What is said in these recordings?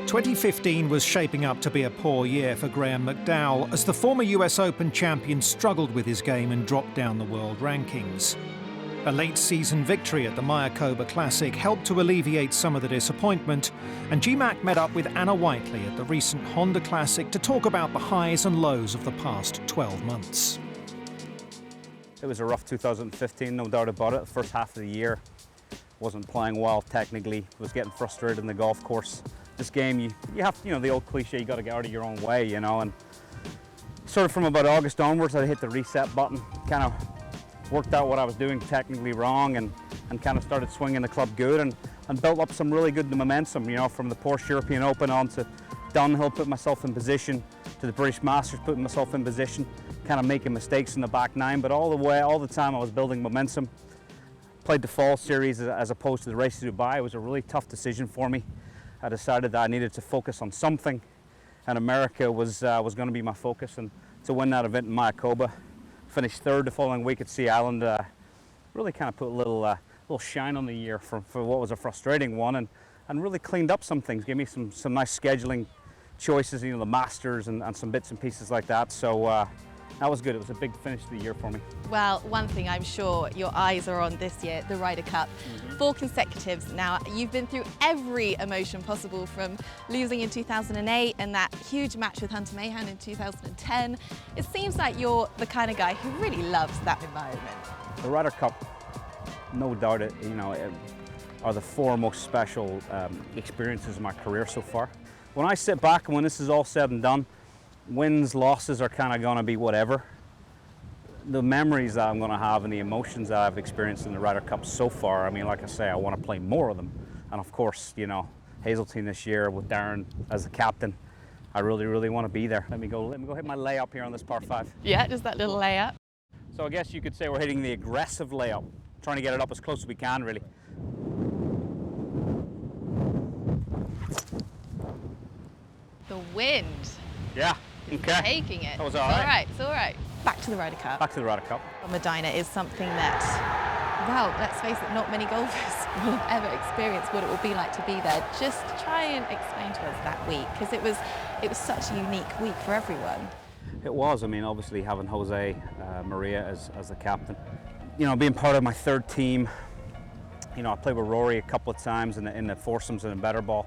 2015 was shaping up to be a poor year for Graeme McDowell as the former US Open champion struggled with his game and dropped down the world rankings. A late-season victory at the Honda Classic helped to alleviate some of the disappointment, and GMAC met up with Anna Whiteley at the recent Honda Classic to talk about the highs and lows of the past 12 months. It was a rough 2015, no doubt about it. The first half of the year wasn't playing well technically, was getting frustrated in the golf course. This game, you have, the old cliche, you got to get out of your own way, and sort of from about August onwards, I hit the reset button, kind of worked out what I was doing technically wrong, and kind of started swinging the club good, and built up some really good momentum, from the Porsche European Open on to Dunhill, put myself in position, to the British Masters, putting myself in position, kind of making mistakes in the back nine, but all the time I was building momentum. Played the fall series as opposed to the race to Dubai. It was a really tough decision for me. I decided that I needed to focus on something, and America was going to be my focus. And to win that event in Mayakoba, finished third the following week at Sea Island, really kind of put a little shine on the year for what was a frustrating one, and really cleaned up some things. Gave me some nice scheduling choices, the Masters and some bits and pieces like that. So that was good. It was a big finish to the year for me. Well, one thing I'm sure your eyes are on this year, the Ryder Cup. 4 consecutives now. You've been through every emotion possible, from losing in 2008 and that huge match with Hunter Mahan in 2010. It seems like you're the kind of guy who really loves that environment. The Ryder Cup, no doubt, are the 4 most special experiences of my career so far. When I sit back and when this is all said and done, wins, losses are kind of going to be whatever. The memories that I'm going to have and the emotions that I've experienced in the Ryder Cup so far, like I say, I want to play more of them. And of course, Hazeltine this year with Darren as the captain, I really, really want to be there. Let me go hit my layup here on this par 5. Yeah, just that little layup. So I guess you could say we're hitting the aggressive layup, trying to get it up as close as we can, really. The wind. Yeah. Okay. Taking it. That was all right. It's all right. Back to the Ryder Cup. Back to the Ryder Cup. Medina is something that, well, let's face it, not many golfers will have ever experienced what it will be like to be there. Just try and explain to us that week, because it was such a unique week for everyone. It was. Obviously having Jose Maria as the captain, being part of my third team. I played with Rory a couple of times in the foursomes and in better ball.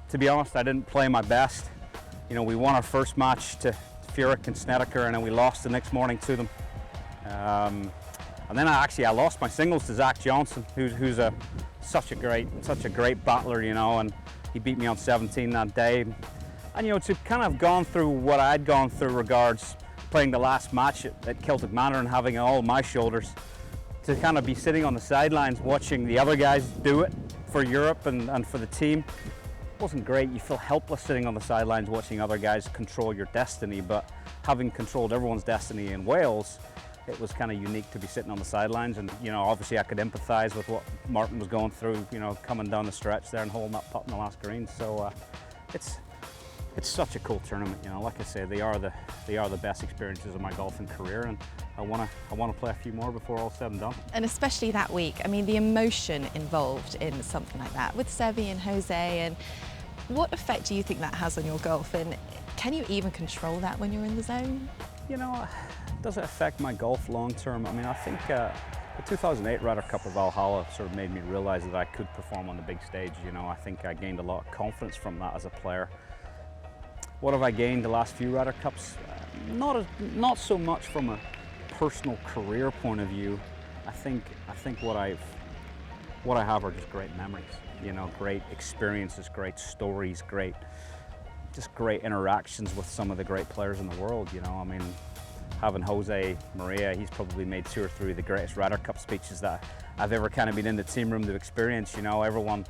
To be honest, I didn't play my best. We won our first match to Furyk and Snedeker, and then we lost the next morning to them. And then I lost my singles to Zach Johnson, who's such a great battler, and he beat me on 17 that day. And to kind of gone through what I'd gone through regards playing the last match at Celtic Manor and having it all on my shoulders, to kind of be sitting on the sidelines watching the other guys do it for Europe and for the team. Wasn't great. You feel helpless sitting on the sidelines watching other guys control your destiny, but having controlled everyone's destiny in Wales, it was kind of unique to be sitting on the sidelines. And obviously I could empathize with what Martin was going through, coming down the stretch there and holding that putt in the last green. So it's such a cool tournament. Like I say, they are the best experiences of my golfing career, and I want to play a few more before all said and done. And especially that week, the emotion involved in something like that with Seve and Jose, and what effect do you think that has on your golf, and can you even control that when you're in the zone? Does it affect my golf long term? I think the 2008 Ryder Cup of Valhalla sort of made me realize that I could perform on the big stage. I think I gained a lot of confidence from that as a player. What have I gained the last few Ryder Cups? Not so much from a personal career point of view. I think what I have are just great memories. Great experiences, great stories, great interactions with some of the great players in the world. Having Jose Maria, he's probably made 2 or 3 of the greatest Ryder Cup speeches that I've ever kind of been in the team room to experience. Everyone,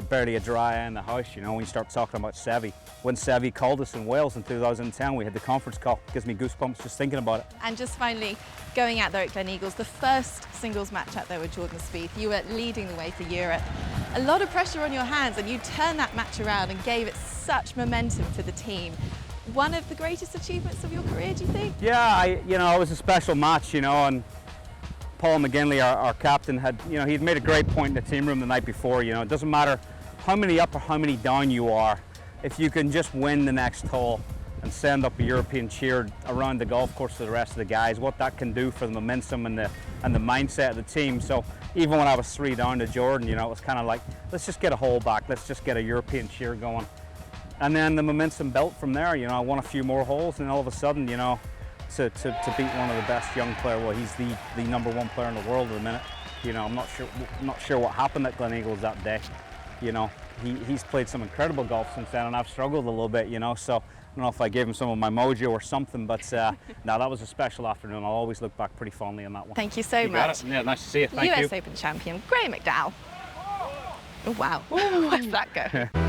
barely a dry eye in the house, when you start talking about Seve. When Seve called us in Wales in 2010, we had the conference call. It gives me goosebumps just thinking about it. And just finally, going out there at Glen Eagles, the first singles match out there with Jordan Spieth, you were leading the way for Europe. A lot of pressure on your hands, and you turned that match around and gave it such momentum to the team. One of the greatest achievements of your career, do you think? Yeah, it was a special match, and Paul McGinley, our captain, he'd made a great point in the team room the night before. It doesn't matter how many up or how many down you are, if you can just win the next hole and send up a European cheer around the golf course to the rest of the guys, what that can do for the momentum and the mindset of the team. So even when I was 3 down to Jordan, you know, it was kind of like, let's just get a hole back, let's just get a European cheer going. And then the momentum built from there. You know, I won a few more holes, and all of a sudden, you know, to beat one of the best young players, well, he's the #1 player in the world at the minute. You know, I'm not sure what happened at Glen Eagles that day. You know, he's played some incredible golf since then, and I've struggled a little bit, you know, so I don't know if I gave him some of my mojo or something, but no, that was a special afternoon. I'll always look back pretty fondly on that one. Thank you so much. Yeah, nice to see you. Thank you. US Open champion, Graeme McDowell. Oh, wow. Where'd that go?